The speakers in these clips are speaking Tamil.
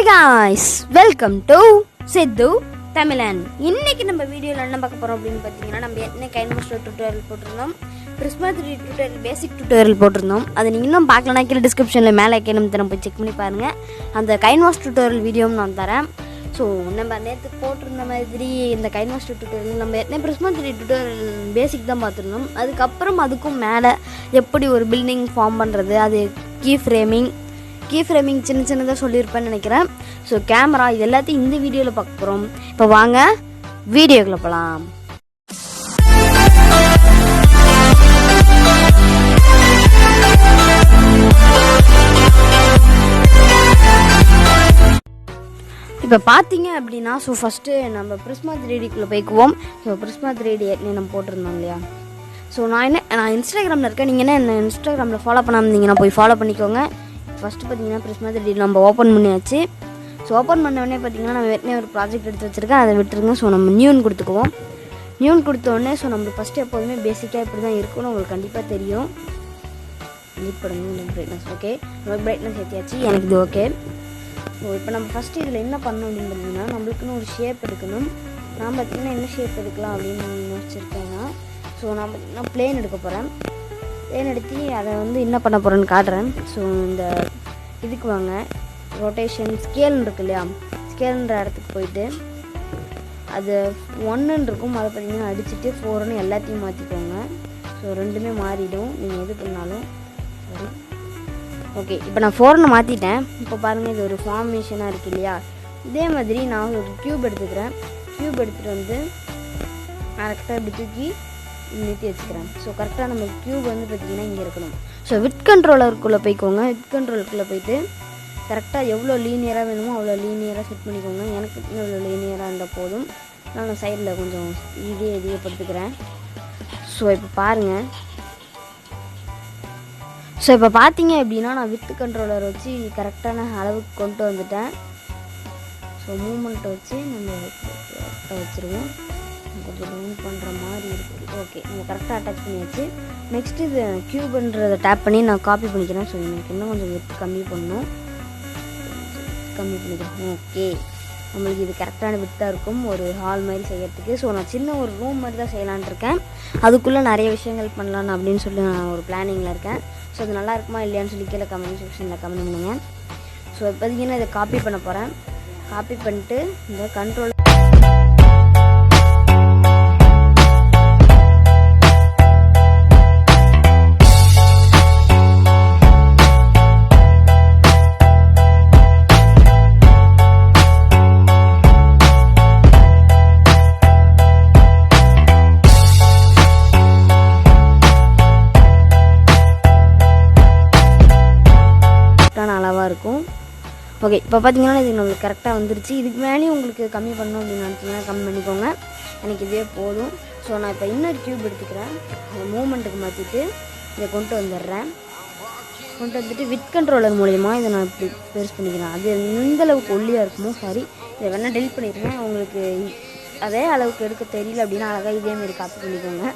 Hi guys, welcome to SIDDU TAMILAN. இன்னைக்கு நம்ம வீடியோல என்ன பார்க்க போறோம் அப்படினு பாத்தீங்கன்னா நம்ம என்ன கைன்மாஸ்டர் டியூட்டோரியல் போட்டுறோம். Prisma 3 டியூட்டோரியல் பேசிக் டியூட்டோரியல் போட்டுறோம். அது நீங்க இன்னும் பார்க்கலனா கீழ டிஸ்கிரிப்ஷன்ல மேலே ஐகான் தரேன் போய் செக் பண்ணி பாருங்க. அந்த கைன்மாஸ்டர் டியூட்டோரியல் வீடியோவும் நான் தரேன். ஸோ நம்ம நேற்று போட்டிருந்த மாதிரி இந்த கைன்மாஸ்டர் டியூட்டோரியல் நம்ம என்ன Prisma 3 டியூட்டோரியல் பேசிக் தான் பார்த்துருந்தோம். அதுக்கப்புறம் அதுக்கும் மேலே எப்படி ஒரு பில்டிங் ஃபார்ம் பண்ணுறது, அது கீ ஃப்ரேமிங் சின்ன சின்னதாக சொல்லியிருப்பேன்னு நினைக்கிறேன். ஸோ கேமரா இது எல்லாத்தையும் இந்த வீடியோவில் பார்க்க போகிறோம். இப்போ வாங்க வீடியோக்குள்ள போகலாம். இப்போ பார்த்தீங்க அப்படின்னா ஸோ ஃபஸ்ட்டு நம்ம Prisma 3Dக்குள்ளே போய்க்குவோம். ஸோ Prisma 3D நம்ம போட்டிருந்தோம் இல்லையா. ஸோ நான் இன்ஸ்டாகிராமில் இருக்கேன். நீங்கள் என்ன இன்ஸ்டாகிராமில் ஃபாலோ பண்ணாமந்தீங்கன்னா போய் ஃபாலோ பண்ணிக்கோங்க. ஃபஸ்ட்டு பார்த்தீங்கன்னா Prisma 3D நம்ம ஓப்பன் பண்ணியாச்சு. ஸோ ஓப்பன் பண்ண உடனே பார்த்தீங்கன்னா நம்ம ஏற்கனவே ஒரு ப்ராஜெக்ட் எடுத்து வச்சுருக்கேன், அதை விட்டுருங்க. ஸோ நம்ம நியூன்னு கொடுத்துக்குவோம். நியூன் கொடுத்த உடனே ஸோ நம்ம ஃபஸ்ட்டு எப்போதுமே பேசிக்காக இப்படி தான் இருக்கும்னு உங்களுக்கு கண்டிப்பாக தெரியும். லீட் பண்ணுங்க பிரைட்னஸ். ஓகே, நம்ம பிரைட்னஸ் ஏற்றியாச்சு, எனக்கு இது ஓகே. ஸோ இப்போ நம்ம ஃபஸ்ட்டு இதில் என்ன பண்ணணும் அப்படின்னு பார்த்தீங்கன்னா நம்மளுக்குன்னு ஒரு ஷேப் எடுக்கணும். நான் பார்த்தீங்கன்னா என்ன ஷேப் எடுக்கலாம் அப்படின்னு யோசிச்சிருக்கேன்னா ஸோ நான் பார்த்தீங்கன்னா பிளேன் எடுக்க போகிறேன். பிளேன் எடுத்து அதை என்ன பண்ண போகிறேன்னு காட்டுறேன். ஸோ இந்த இதுக்கு வாங்க, ரொட்டேஷன் ஸ்கேல்னு இருக்கு இல்லையா, ஸ்கேல்ன்ற இடத்துக்கு போயிட்டு அது 1ன்னு இருக்கும், அதை பார்த்தீங்கன்னா அடிச்சுட்டு 4ன்னு எல்லாத்தையும் மாற்றிக்கோங்க. ஸோ ரெண்டுமே மாறிடும் நீங்கள் எது பண்ணாலும். சரி, ஓகே. இப்போ நான் 4ன்னு மாற்றிட்டேன். இப்போ பாருங்கள் இது ஒரு ஃபார்மேஷனாக இருக்குது இல்லையா. இதே மாதிரி நான் ஒரு க்யூப் எடுத்துக்கிறேன். க்யூப் எடுத்துகிட்டு கரெக்டாக இப்படி தூக்கி நிறுத்தி வச்சுக்கிறேன். ஸோ கரெக்டாக நம்ம க்யூப் பார்த்திங்கன்னா இங்கே இருக்கணும். ஸோ வித் கண்ட்ரோலருக்குள்ளே போய்க்கோங்க. வித் கண்ட்ரோலுக்குள்ளே போய்ட்டு கரெக்டாக எவ்வளோ லீனியராக வேணுமோ அவ்வளோ லீனியராக செட் பண்ணிக்கோங்க. எனக்கு எவ்வளோ லீனியராக இருந்தால் போதும். நான் சைடில் கொஞ்சம் இதையப்படுத்துக்கிறேன். ஸோ இப்போ பாருங்கள். ஸோ இப்போ பார்த்தீங்க அப்படின்னா நான் வித் கண்ட்ரோலர் வச்சு கரெக்டான அளவுக்கு கொண்டு வந்துட்டேன். ஸோ மூமெண்ட்டை வச்சு நம்ம வச்சுருவோம். கொஞ்சம் டவுன் பண்ணுற மாதிரி இருக்குது. ஓகே, நம்ம கரெக்டாக அட்டாச் பண்ணியாச்சு. நெக்ஸ்ட்டு இது க்யூப்ன்றதை டேப் பண்ணி நான் காப்பி பண்ணிக்கிறேன். ஸோ எனக்கு இன்னும் கொஞ்சம் வித் கம்மி பண்ணணும், கம்மி பண்ணிக்கிறேன். ஓகே, நம்மளுக்கு இது கரெக்டான வித்தாக இருக்கும் ஒரு ஹால் மாதிரி செய்யறதுக்கு. ஸோ நான் சின்ன ஒரு ரூம் மாதிரி தான் செய்யலான்ட்டு இருக்கேன். அதுக்குள்ளே நிறைய விஷயங்கள் பண்ணலான்னு அப்படின்னு சொல்லி நான் ஒரு பிளானிங்கில் இருக்கேன். ஸோ அது நல்லா இருக்குமா இல்லையான்னு சொல்லி கீழே கமெண்ட் செக்ஷனில் கமெண்ட் பண்ணுங்கள். ஸோ இப்போதைக்கு இதை காப்பி பண்ண போகிறேன். காப்பி பண்ணிட்டு இந்த கண்ட்ரோல் அளவாக இருக்கும். ஓகே, இப்போ பார்த்தீங்கன்னா இது நம்மளுக்கு கரெக்டாக வந்துருச்சு. இதுக்கு மேலேயும் உங்களுக்கு கம்மி பண்ணணும் அப்படின்னு நினச்சிங்கன்னா கம்மி பண்ணிக்கோங்க. எனக்கு இதே போதும். ஸோ நான் இப்போ இன்னொரு க்யூப் எடுத்துக்கிறேன். அந்த மூமெண்ட்டுக்கு மாற்றிட்டு இதை கொண்டு வந்துடுறேன். கொண்டு வந்துட்டு வித் கண்ட்ரோலர் மூலயமா இதை நான் இப்படி பெருசு பண்ணிக்கிறேன். அது எந்தளவுக்கு ஒல்லியாக இருக்குமோ சரி, இதை வேணால் டெலிட் பண்ணிடுறேன். உங்களுக்கு அதே அளவுக்கு எடுக்க தெரியல அப்படின்னா அழகாக இதேமாரி காப்பி பண்ணிக்கோங்க.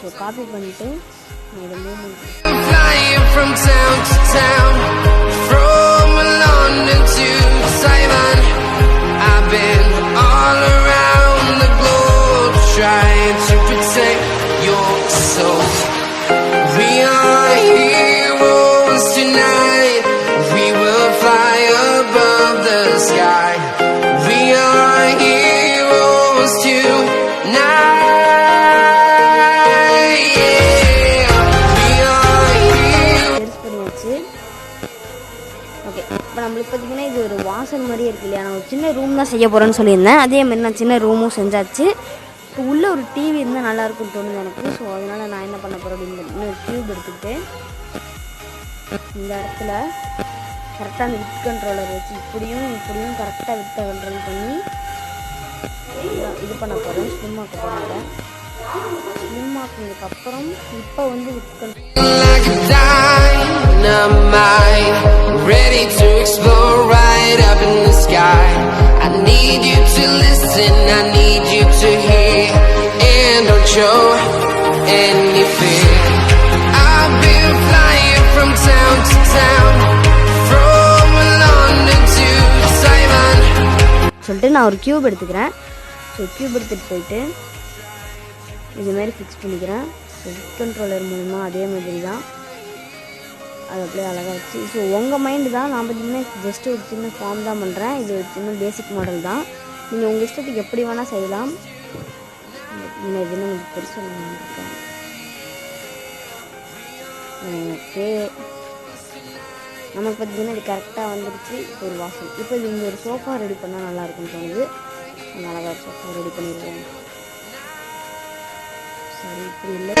ஸோ காப்பி பண்ணிவிட்டு from town to town, from London to Taiwan, I've been all around the globe trying to protect your soul. We are heroes tonight, we will fly above the sky. We are heroes tonight. இப்போ நம்மளுக்கு பார்த்திங்கன்னா இது ஒரு வாசல் மாதிரியே இருக்குது இல்லையா. நான் ஒரு சின்ன ரூம் தான் செய்ய போகிறேன்னு சொல்லியிருந்தேன். அதே மாதிரி நான் சின்ன ரூமும் செஞ்சாச்சு. இப்போ உள்ளே ஒரு டிவி இருந்தால் நல்லாயிருக்குன்னு தோணுது எனக்கு. ஸோ அதனால் நான் என்ன பண்ண போகிறேன் அப்படின்னு இன்னொரு க்யூப் எடுத்துக்கிட்டு இந்த இடத்துல கரெக்டாக அந்த வித் கண்ட்ரோலர் வச்சு இப்படியும் கரெக்டாக வித்தை கண்ட்ரோல் பண்ணி இது பண்ண போகிறேன். ஸ்லிம்மாக்க போகிறேன். ஸ்லிம்மாக்கினதுக்கப்புறம் இப்போ with ready to explore right up in the sky. I need you to listen, I need you to hear, and don't show any fear. I've been flying from town to town, from சொல்லிட்டு நான் ஒரு க்யூப் எடுத்துக்கிறேன். ஸோ க்யூப் எடுத்துகிட்டு போயிட்டு இதுமாரி ஃபிக்ஸ் பண்ணிக்கிறேன். ஸோ ஹிட் கண்ட்ரோலர் மூலமாக அதே மாதிரி தான் அது அப்படியே அழகாக வச்சு. ஸோ உங்கள் மைண்டு தான். நான் பார்த்தீங்கன்னா ஜஸ்ட்டு ஒரு சின்ன ஃபார்ம் தான் பண்ணுறேன். இது ஒரு சின்ன பேசிக் மாடல் தான். நீங்கள் உங்கள் இஷ்டத்துக்கு எப்படி வேணால் செய்யலாம். இன்னும் இது இன்னும் கொஞ்சம் பெருசு இருக்கேன். ஓகே, நமக்கு பார்த்தீங்கன்னா இது கரெக்டாக வந்துடுச்சு. ஒரு வாசல். இப்போ இது இங்கே ஒரு சோஃபா ரெடி பண்ணால் நல்லாயிருக்குன்னு தோணுது. அழகாக ஒரு சோஃபா ரெடி பண்ணிடுவோம். சரி, இப்படி இல்லை.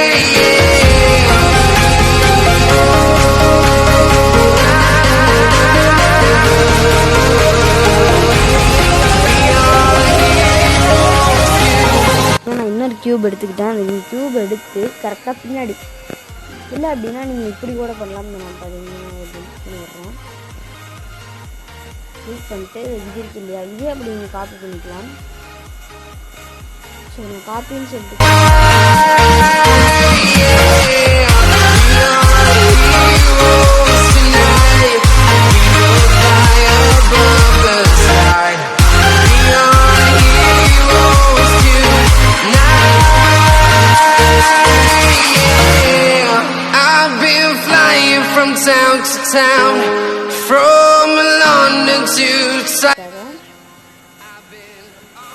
நான் இன்னொரு க்யூப் எடுத்துக்கிட்டேன். அந்த க்யூப் எடுத்து கரெக்டாக பின்னாடி இல்லை அப்படின்னா நீங்கள் இப்படி கூட பண்ணலாம். நான் பண்ணிடுறேன். யூஸ் பண்ணிட்டு இது இருக்கு இல்லையா, இதே அப்படி நீங்கள் காப்பி பண்ணிக்கலாம். ஸோ நான் காப்பின்னு சொல்லிட்டு town to town, from London to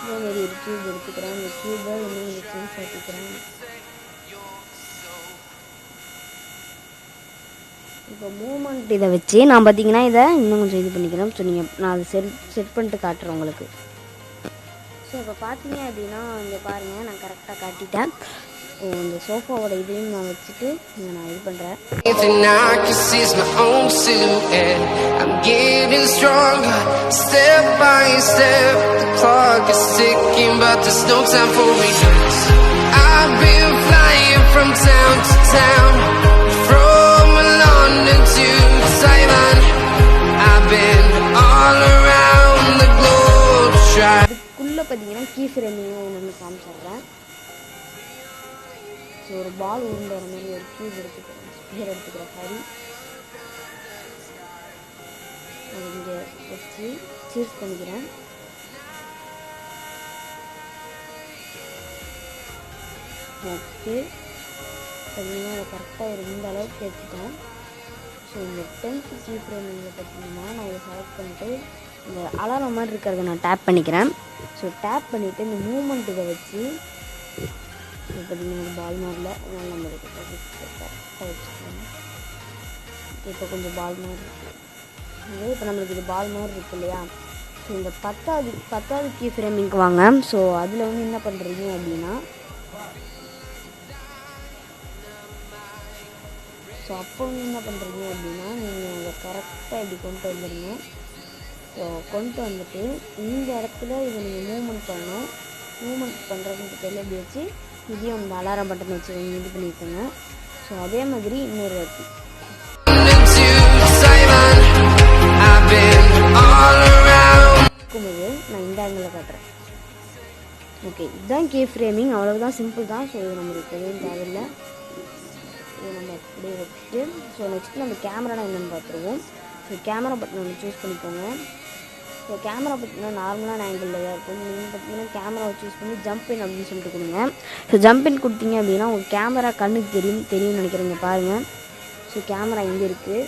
இதேமாரி ஒரு க்யூப் எடுத்துக்கிறேன். இந்த க்யூபை இன்னும் கொஞ்சம் சேஞ்ச் ஆக்கிக்கிறேன். இப்போ மூமெண்ட் இதை வச்சு நான் பார்த்தீங்கன்னா இதை இன்னும் கொஞ்சம் இது பண்ணிக்கிறேன். ஸோ நான் அதை செட் பண்ணிட்டு காட்டுறேன் உங்களுக்கு. ஸோ இப்போ பார்த்தீங்க அப்படின்னா இங்கே பாருங்கள், நான் கரெக்டாக காட்டிட்டேன். இந்த சோஃபாவோட இதையும் நான் வச்சுட்டு நான் இது பண்ணுறேன். அதுக்குள்ளே பார்த்தீங்கன்னா கீ ஃப்ரேமிங் என்னென்னு காமிச்சிடுறேன். ஸோ ஒரு பால் உருண்டை வர மாதிரி ஒரு க்யூப் எடுத்துக்கிறேன். ஸ்பியர் எடுத்துக்கிறேன். சாரி, அது இங்கே வச்சு சீஸ் பண்ணிக்கிறேன். ஓகே, பார்த்தீங்கன்னா அதை கரெக்டாக ஒரு இந்த அளவுக்கு எடுத்துட்டேன். ஸோ இந்த 10th கீ ஃப்ரேமிங்கில் பார்த்தீங்கன்னா நான் இதை செலக்ட் பண்ணிட்டு இந்த அலாரம் மாதிரி இருக்கிறத நான் டேப் பண்ணிக்கிறேன். ஸோ டேப் பண்ணிவிட்டு இந்த மூமெண்ட் இதை வச்சு இப்போ பார்த்தீங்கன்னா பால் மாதிரில அதனால் நம்ம கரெக்டாக வச்சுக்கலாம். இப்போ கொஞ்சம் பால் மாதிரி இருக்குது. அதே இப்போ நம்மளுக்கு இது பால் மாதிரி இருக்குது இல்லையா. ஸோ இந்த 10th கீ ஃப்ரேமிங்க்கு வாங்க. ஸோ அதில் வந்து என்ன பண்ணுறீங்க அப்படின்னா, ஸோ அப்போ வந்து என்ன பண்ணுறீங்க அப்படின்னா நீங்கள் அதை கரெக்டாக இப்படி கொண்டு வந்துடுங்க. ஸோ கொண்டு வந்துட்டு இந்த இடத்துல இதை நீங்கள் மூவ்மெண்ட் பண்ணணும். மூவ்மெண்ட் பண்ணுறதுக்கு தெரியல இப்படி வச்சு இதையும் இந்த அலாரம் பட்டன் வச்சு இது பண்ணியிருக்கேங்க. ஸோ அதே மாதிரி இன்னொரு வாட்டி இருக்கும்போது நான் இந்த ஆங்கிளில் காட்டுறேன். ஓகே, இதுதான் கீ ஃப்ரேமிங். அவ்வளவுதான், சிம்பிள் தான். ஸோ இது நம்மளுக்கு எதுவும் தேவையில்லை. இதை நம்ம அப்படியே வச்சுட்டு ஸோ நெக்ஸ்ட் நம்ம கேமரானா என்னென்னு பார்த்துருவோம். ஸோ கேமரா பட்டன் ஒன்று சூஸ் பண்ணிக்கோங்க. ஸோ கேமரா பார்த்தீங்கன்னா நார்மலான ஆங்கிளில் தான் இருக்கும். நீங்கள் பார்த்தீங்கன்னா கேமராவை சூஸ் பண்ணி ஜம்ப் இன் அப்படின்னு சொல்லிட்டு கொடுங்க. ஸோ ஜம்ப் இன் கொடுத்தீங்க அப்படின்னா உங்கள் கேமரா கண்ணுக்கு தெரியும்னு நினைக்கிறேங்க. பாருங்கள், ஸோ கேமரா இங்கே இருக்குது.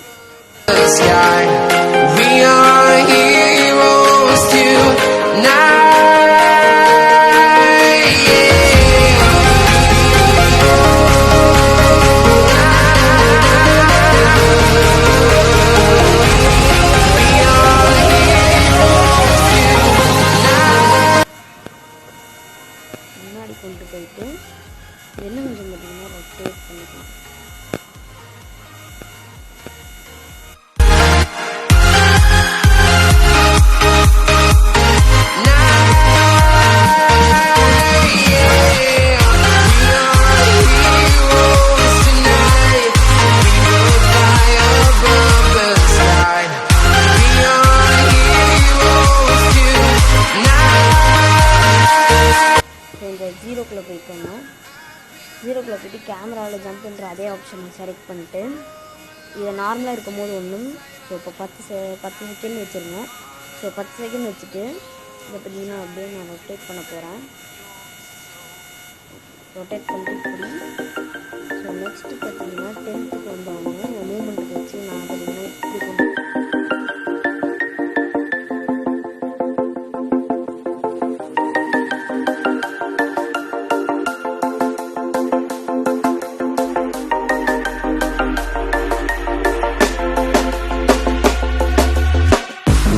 முன்னாடி கொண்டு போயிட்டு என்ன கொஞ்சம் பார்த்தீங்கன்னா ரொட்டேட் பண்ணிக்கலாம். ஜீரோக்குள்ளே போய்க்கோங்க. ஜீரோக்குள்ளே போய்ட்டு கேமராவில் ஜம்ப் பண்ணுற அதே ஆப்ஷனை செலக்ட் பண்ணிவிட்டு இதை நார்மலாக இருக்கும் போது ஒன்றும் ஸோ இப்போ 10 செகண்ட் வச்சுருங்க. ஸோ 10 செகண்ட் வச்சுட்டு இதை பார்த்தீங்கன்னா அப்படியே நான் ரொட்டேட் பண்ண போகிறேன். ரொட்டேட் பண்ணிட்டு இப்படி. ஸோ நெக்ஸ்ட்டு பார்த்தீங்கன்னா 10th வந்தவங்க மூமெண்ட்டுக்கு வச்சு நான் பார்த்தீங்கன்னா இப்படி கொண்டு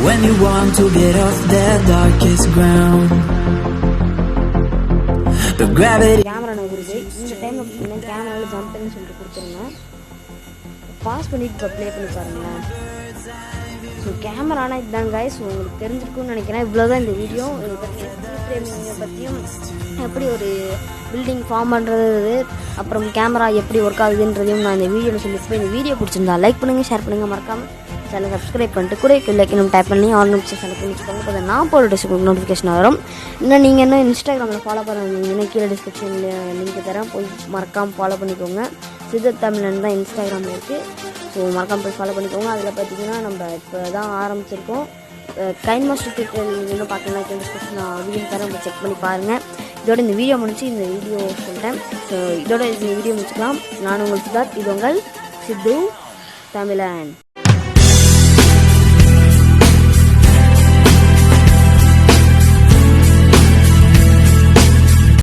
when you want to get off the darkest ground, but gravity. Camera நகருது. இந்த டைமில் பார்த்தீங்கன்னா கேமராவில் ஜம்ப்னு சொல்லிட்டு கொடுத்துருங்க. பாஸ் பண்ணிட்டு இப்போ ப்ளே பண்ணி பாருங்களேன். ஸோ கேமரானா இதுதான் கைஸ், உங்களுக்கு தெரிஞ்சிருக்குன்னு நினைக்கிறேன். இவ்வளோதான் இந்த வீடியோ. இதை பற்றியும் எப்படி ஒரு பில்டிங் ஃபார்ம் பண்ணுறது, அப்புறம் கேமரா எப்படி ஒர்க் ஆகுதுன்றதையும் நான் இந்த வீடியோவில் சொல்லியிருப்பேன். இந்த வீடியோ பிடிச்சிருந்தா லைக் பண்ணுங்கள், ஷேர் பண்ணுங்கள், மறக்காமல் சேனல் சப்ஸ்கிரைப் பண்ணிட்டு கூட லைக்கணும் டைப் பண்ணி ஆல் நோட்டிஃபிகேஷன் செலக்ட் பண்ணி வச்சுக்கோங்க. இப்போ நான் போகிற டிஸ்கிரிப்ஷன் நோட்டிஃபிகேஷன் வரும். இன்னும் நீங்கள் என்ன இன்ஸ்டாகிராமில் ஃபாலோ பண்ணுவீங்கன்னா கீழே டிஸ்கிரிப்ஷனில் லிங்க் தரேன், போய் மறக்காமல் ஃபாலோ பண்ணிக்கோங்க. சித்து தமிழன் தான் இன்ஸ்டாகிராமில் இருக்குது. ஸோ மறக்காமல் போய் ஃபாலோ பண்ணிக்கோங்க. அதில் பார்த்தீங்கன்னா நம்ம இப்போ தான் ஆரம்பிச்சிருக்கோம். கைன் மாஸ்டர் டியூட்டோரியல் இன்னும் பார்த்தீங்கன்னா டிஸ்கிரிப்ஷன் நான் அதையும் தரேன், போய் செக் பண்ணி பாருங்கள். இதோட இந்த வீடியோ முடிச்சு இந்த வீடியோ சொல்லிட்டேன். ஸோ இதோட இந்த வீடியோ முடிச்சுக்கலாம். நான் உங்கள் சித்தார்த், இது உங்கள் சித்து தமிழன்.